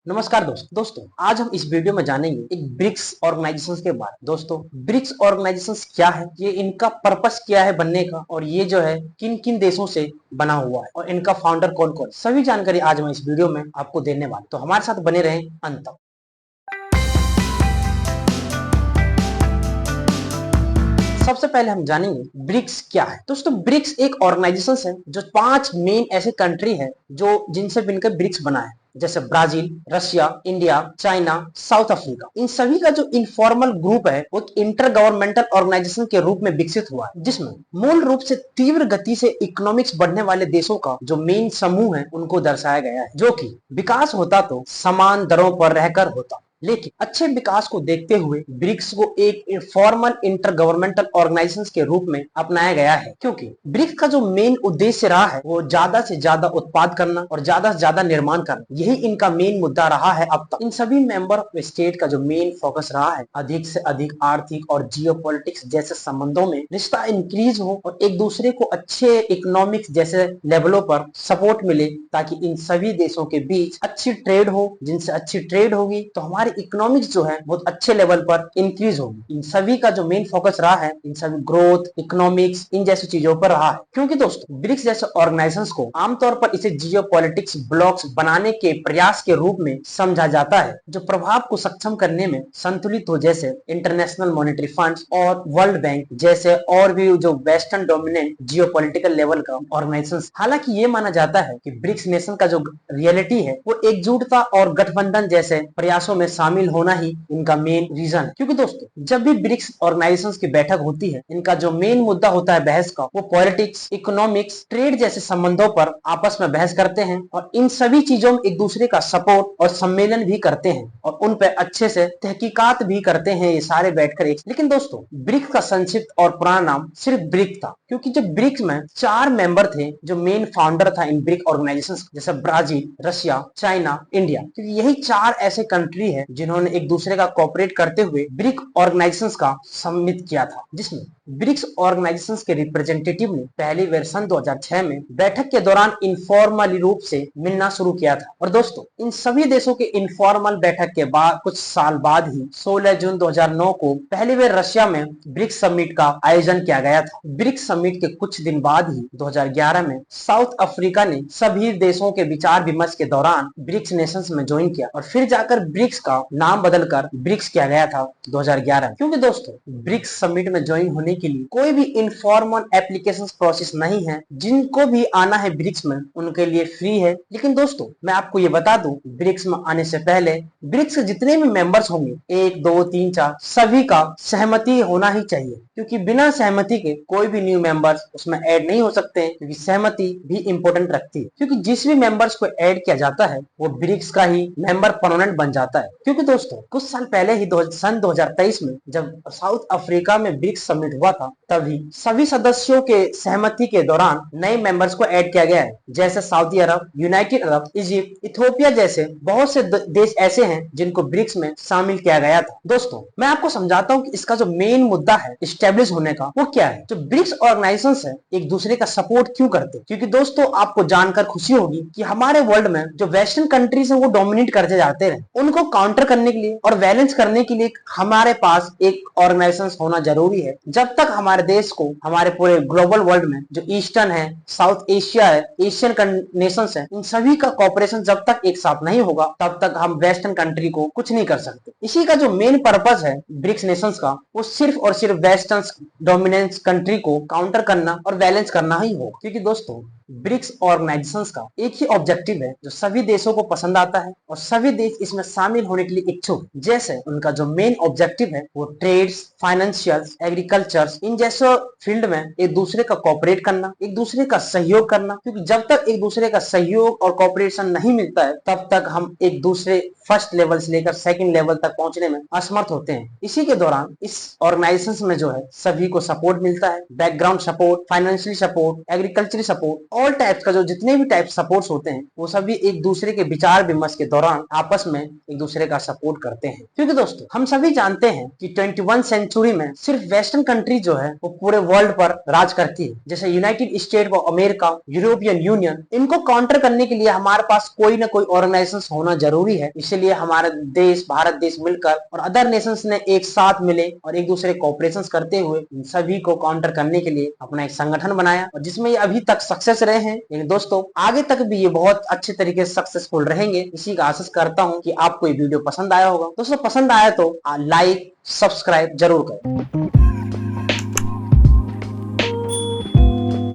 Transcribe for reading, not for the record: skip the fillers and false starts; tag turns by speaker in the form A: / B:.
A: नमस्कार दोस्तों आज हम इस वीडियो में जानेंगे एक ब्रिक्स ऑर्गेनाइजेशंस के बारे में। दोस्तों ब्रिक्स ऑर्गेनाइजेशंस क्या है, ये इनका पर्पस क्या है बनने का, और ये जो है किन किन देशों से बना हुआ है और इनका फाउंडर कौन कौन, सभी जानकारी आज मैं इस वीडियो में आपको देने वाला हूं। तो हमारे साथ बने रहें अंत तक। सबसे पहले हम जानेंगे ब्रिक्स क्या है। दोस्तों ब्रिक्स एक ऑर्गेनाइजेशन है जो 5 मेन ऐसे कंट्री है जो जिनसे मिलकर ब्रिक्स बना है, जैसे Brazil, Russia, India, China, South Africa. इन सभी का जो इनफॉर्मल ग्रुप है वो इंटर गवर्नमेंटल ऑर्गेनाइजेशन के रूप में विकसित हुआ है, जिसमें मूल रूप से तीव्र गति से इकोनॉमिक्स बढ़ने वाले देशों का जो मेन समूह है उनको दर्शाया गया है, जो कि विकास होता तो समान दरों पर रहकर होता, लेकिन अच्छे विकास को देखते हुए ब्रिक्स को एक फॉर्मल इंटर गवर्नमेंटल ऑर्गेनाइजेशन के रूप में अपनाया गया है, क्योंकि ब्रिक्स का जो मेन उद्देश्य रहा है वो ज्यादा से ज्यादा उत्पाद करना और ज्यादा से ज्यादा निर्माण करना, यही इनका मेन मुद्दा रहा है अब तक। इन सभी मेंबर स्टेट का जो मेन फोकस रहा है अधिक से अधिक आर्थिक और जियोपॉलिटिक्स जैसे संबंधों में रिश्ता इंक्रीज हो और एक दूसरे को अच्छे इकोनॉमिक्स जैसे लेवलों पर सपोर्ट मिले, ताकि इन सभी देशों के बीच अच्छी ट्रेड हो, जिनसे अच्छी ट्रेड होगी तो हमारे इकोनॉमिक्स जो है बहुत अच्छे लेवल पर इंक्रीज होगी। इन सभी का जो मेन फोकस रहा है इन सभी ग्रोथ, इकोनॉमिक्स, इन जैसी चीजों पर रहा है, क्योंकि दोस्तों ब्रिक्स जैसे ऑर्गेनाइजेशंस को आमतौर पर इसे जियोपॉलिटिक्स ब्लॉक्स बनाने के प्रयास के रूप में समझा जाता है, जो प्रभाव को सक्षम करने में संतुलित हो, जैसे इंटरनेशनल मॉनेटरी फंड और वर्ल्ड बैंक जैसे और भी जो वेस्टर्न डोमिनेंट जियोपॉलिटिकल लेवल का ऑर्गेनाइजेशंस। हालांकि ये माना जाता है कि ब्रिक्स नेशन का जो रियलिटी है वो एकजुटता और गठबंधन जैसे प्रयासों में शामिल होना ही इनका मेन रीजन है, क्योंकि दोस्तों जब भी ब्रिक्स ऑर्गेनाइजेशंस की बैठक होती है इनका जो मेन मुद्दा होता है बहस का वो पॉलिटिक्स, इकोनॉमिक्स, ट्रेड जैसे संबंधों पर आपस में बहस करते हैं और इन सभी चीजों में एक दूसरे का सपोर्ट और सम्मेलन भी करते हैं और उन पर अच्छे से तहकीकात भी करते हैं ये सारे बैठकर एक। लेकिन दोस्तों ब्रिक्स का संक्षिप्त और पुराना नाम सिर्फ ब्रिक्स था, क्योंकि जब ब्रिक्स में 4 मेंबर थे जो मेन फाउंडर था इन ब्रिक्स ऑर्गेनाइजेशन, जैसे ब्राजील, रशिया, चाइना, इंडिया, क्योंकि यही 4 ऐसे कंट्री है जिन्होंने एक दूसरे का कोऑपरेट करते हुए ब्रिक्स ऑर्गेनाइजेशंस का सम्मिलित किया था, जिसमें ब्रिक्स ऑर्गेनाइजेशंस के रिप्रेजेंटेटिव ने पहली बार सन 2006 में बैठक के दौरान इनफॉर्मल रूप से मिलना शुरू किया था। और दोस्तों इन सभी देशों के इनफॉर्मल बैठक के बाद कुछ साल बाद ही 16 जून 2009 को पहली बार रशिया में ब्रिक्स समिट का आयोजन किया गया था। ब्रिक्स समिट के कुछ दिन बाद ही 2011 में साउथ अफ्रीका ने सभी देशों के विचार विमर्श के दौरान ब्रिक्स नेशंस में ज्वाइन किया और फिर जाकर ब्रिक्स का नाम बदलकर ब्रिक्स किया गया था 2011। क्योंकि दोस्तों ब्रिक्स समिट में ज्वाइन होने के लिए कोई भी इनफॉर्मल एप्लीकेशन प्रोसेस नहीं है, जिनको भी आना है ब्रिक्स में उनके लिए फ्री है। लेकिन दोस्तों मैं आपको ये बता दूं, ब्रिक्स में आने से पहले ब्रिक्स के जितने भी मेंबर्स होंगे 1 2 3 4 सभी का सहमति होना ही चाहिए, क्योंकि बिना सहमति के कोई भी न्यू मेंबर्स उसमें ऐड नहीं हो सकते हैं, क्योंकि सहमति भी इंपॉर्टेंट रखती है। क्योंकि जिस भी मेंबर्स को ऐड किया जाता है वो ब्रिक्स का ही मेंबर परमानेंट बन जाता है। क्योंकि दोस्तों कुछ साल पहले ही सन 2023 में जब साउथ अफ्रीका में ब्रिक्स समिट हुआ था, तभी सभी सदस्यों के सहमति के दौरान नए मेंबर्स को ऐड किया गया है, जैसे सऊदी अरब, यूनाइटेड अरब, इजिप्ट, इथियोपिया जैसे बहुत से देश ऐसे हैं जिनको ब्रिक्स में शामिल किया गया था। दोस्तों मैं आपको समझाता हूँ कि इसका जो मेन मुद्दा है इस्टेब्लिश होने का वो क्या है। जो ब्रिक्स ऑर्गेनाइजेशंस है एक दूसरे का सपोर्ट क्यों करते हैं, क्योंकि दोस्तों आपको जानकर खुशी होगी कि हमारे वर्ल्ड में जो वेस्टर्न कंट्रीज है वो डोमिनेट करते जाते हैं, उनको काउंटर करने के लिए और बैलेंस करने के लिए हमारे पास एक ऑर्गेनाइजेशन होना जरूरी है। जब तक हमारे देश को हमारे पूरे ग्लोबल वर्ल्ड में जो ईस्टर्न है, साउथ एशिया है, एशियन नेशंस है, इन सभी का कॉपरेशन जब तक एक साथ नहीं होगा तब तक हम वेस्टर्न कंट्री को कुछ नहीं कर सकते। इसी का जो मेन पर्पस है ब्रिक्स नेशंस का वो सिर्फ और सिर्फ वेस्टर्न डोमिनेंस कंट्री को काउंटर करना और बैलेंस करना ही होगा। क्योंकि दोस्तों ब्रिक्स ऑर्गेनाइजेशंस का एक ही ऑब्जेक्टिव है जो सभी देशों को पसंद आता है और सभी देश इसमें शामिल होने के लिए इच्छुक, जैसे उनका जो मेन ऑब्जेक्टिव है वो ट्रेड्स, फाइनेंशियल्स, एग्रीकल्चर, इन जैसे फील्ड में एक दूसरे का कोऑपरेट करना, एक दूसरे का सहयोग करना। क्योंकि जब तक एक दूसरे का सहयोग और कोऑपरेशन नहीं मिलता है तब तक हम एक दूसरे फर्स्ट लेवल से लेकर सेकंड लेवल तक पहुंचने में असमर्थ होते हैं। इसी के दौरान इस ऑर्गेनाइजेशन में जो है सभी को सपोर्ट मिलता है, background support, financial support, agriculture support all types का जो जितने भी टाइप सपोर्ट्स होते हैं वो सभी एक दूसरे के विचार विमर्श के दौरान आपस में एक दूसरे का सपोर्ट करते हैं। क्योंकि दोस्तों हम सभी जानते हैं कि 21 सेंचुरी में सिर्फ वेस्टर्न कंट्री जो है वो पूरे वर्ल्ड पर राज करती है। जैसे United state of America, European union, इनको काउंटर करने के लिए हमारे पास कोई ना कोई ऑर्गेनाइजेशन होना जरूरी है। इसीलिए हमारा देश भारत देश मिलकर और अदर नेशंस ने एक साथ मिले और एक दूसरे कोऑपरेशन करते हुए इन सभी को काउंटर करने के लिए अपना एक संगठन बनाया और जिसमें ये अभी तक सक्सेस रहे हैं। लेकिन दोस्तों आगे तक भी ये बहुत अच्छे तरीके से सक्सेसफुल रहेंगे, इसी का आशीष करता हूं कि आपको ये वीडियो पसंद आया होगा। दोस्तों पसंद आया तो लाइक सब्सक्राइब जरूर करें।